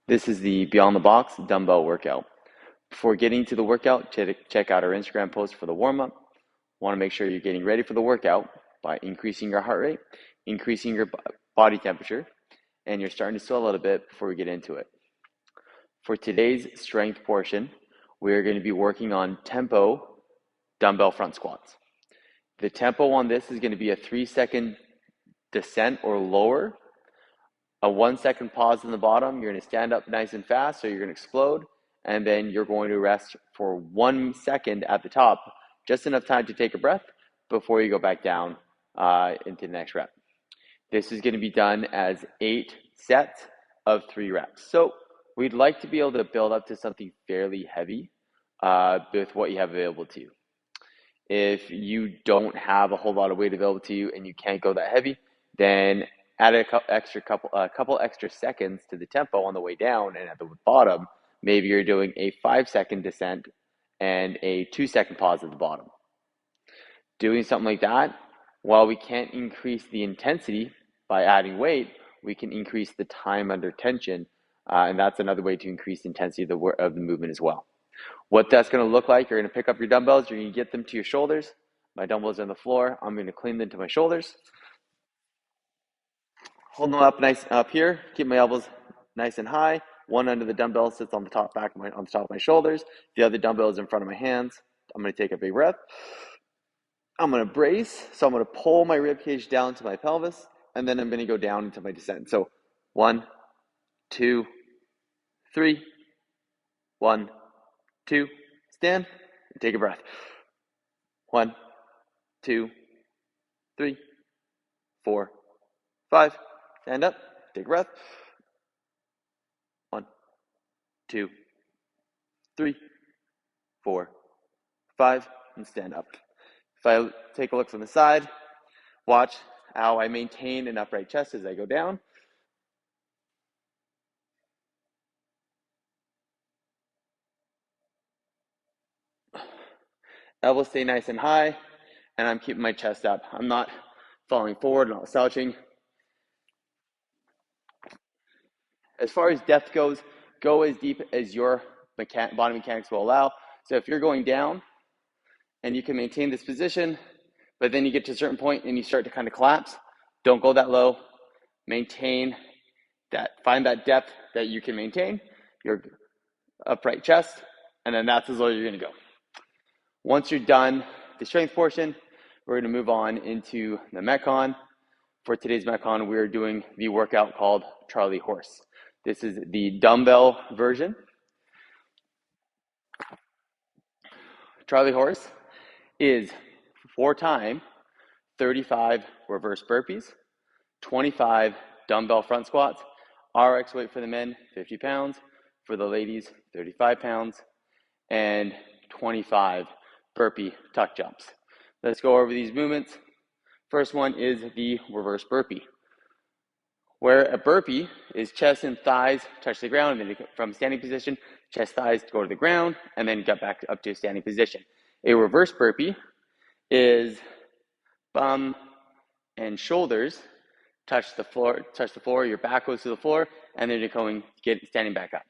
This is the Beyond the Box dumbbell workout. Before getting to the workout, check out our Instagram post for the warm-up. Want to make sure you're getting ready for the workout by increasing your heart rate, increasing your body temperature, and you're starting to sweat a little bit before we get into it. For today's strength portion, we're going to be working on tempo dumbbell front squats. The tempo on this is going to be a 3-second descent or lower, a 1-second pause in the bottom. You're going to stand up nice and fast, so you're going to explode, and then you're going to rest for 1 second at the top, just enough time to take a breath before you go back down into the next rep. This is going to be done as 8 sets of 3 reps. So we'd like to be able to build up to something fairly heavy with what you have available to you. If you don't have a whole lot of weight available to you and you can't go that heavy, then add a couple extra seconds to the tempo on the way down, and at the bottom, maybe you're doing a 5-second descent and a 2-second pause at the bottom. Doing something like that, while we can't increase the intensity by adding weight, we can increase the time under tension, and that's another way to increase the intensity of the movement as well. What that's going to look like, you're going to pick up your dumbbells, you're going to get them to your shoulders. My dumbbells are on the floor. I'm going to clean them to my shoulders. Hold them up nice up here. Keep my elbows nice and high. One end of the dumbbell sits on the top of my shoulders. The other dumbbell is in front of my hands. I'm going to take a big breath. I'm going to brace. So I'm going to pull my rib cage down to my pelvis, and then I'm going to go down into my descent. So 1, 2, 3. 1, 2. Stand and take a breath. 1, 2, 3, 4, 5. Stand up, take a breath. 1, 2, 3, 4, 5, and stand up. If I take a look from the side, watch how I maintain an upright chest as I go down. Elbows stay nice and high, and I'm keeping my chest up. I'm not falling forward, not slouching. As far as depth goes, go as deep as your body mechanics will allow. So if you're going down and you can maintain this position, but then you get to a certain point and you start to kind of collapse, don't go that low. Maintain that, find that depth that you can maintain, your upright chest, and then that's as low as you're going to go. Once you're done the strength portion, we're going to move on into the Metcon. For today's Metcon, we're doing the workout called Charley Horse. This is the dumbbell version. Charley Horse is 4-time 35 reverse burpees, 25 dumbbell front squats, RX weight for the men, 50 pounds, for the ladies, 35 pounds, and 25 burpee tuck jumps. Let's go over these movements. First one is the reverse burpee, where a burpee is chest and thighs touch the ground, and then from standing position, chest, thighs go to the ground, and then get back up to a standing position. A reverse burpee is bum and shoulders touch the floor, your back goes to the floor, and then you're standing back up.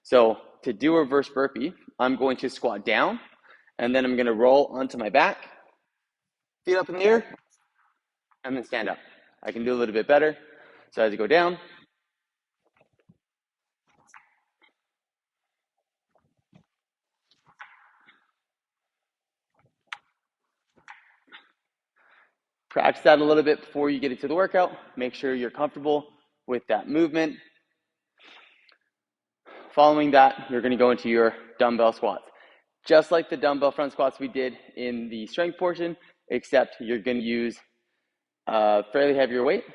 So to do a reverse burpee, I'm going to squat down, and then I'm going to roll onto my back, feet up in the air, and then stand up. I can do a little bit better. So as you go down, practice that a little bit before you get into the workout. Make sure you're comfortable with that movement. Following that, you're going to go into your dumbbell squats. Just like the dumbbell front squats we did in the strength portion, except you're going to use fairly heavier weight,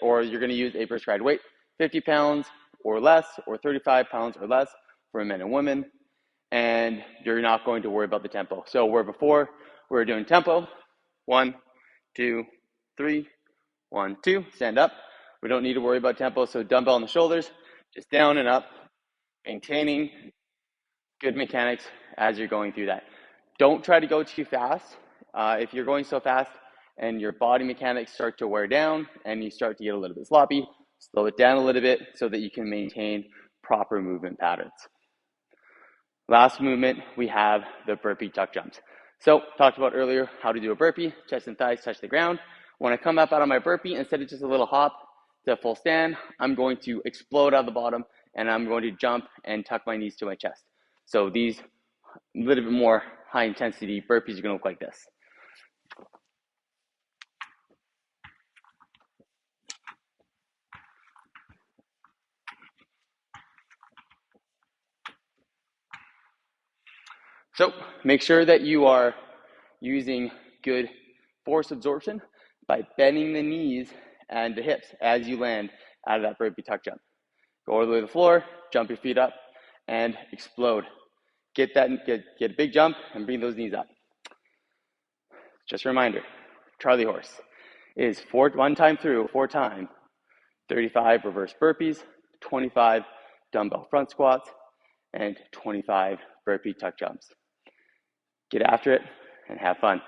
or you're going to use a prescribed weight, 50 pounds or less, or 35 pounds or less for men and women, and you're not going to worry about the tempo. So where before we were doing tempo, 1, 2, 3, 1, 2, stand up. We don't need to worry about tempo, so dumbbell on the shoulders, just down and up, maintaining good mechanics as you're going through that. Don't try to go too fast. If you're going so fast and your body mechanics start to wear down and you start to get a little bit sloppy, slow it down a little bit so that you can maintain proper movement patterns. Last movement, we have the burpee tuck jumps. So talked about earlier how to do a burpee, chest and thighs touch the ground. When I come up out of my burpee, instead of just a little hop to a full stand, I'm going to explode out of the bottom and I'm going to jump and tuck my knees to my chest. So these a little bit more high intensity burpees are going to look like this. So make sure that you are using good force absorption by bending the knees and the hips as you land out of that burpee tuck jump. Go all the way to the floor, jump your feet up, and explode. Get a big jump and bring those knees up. Just a reminder, Charley Horse is 4 time 35 reverse burpees, 25 dumbbell front squats, and 25 burpee tuck jumps. Get after it and have fun.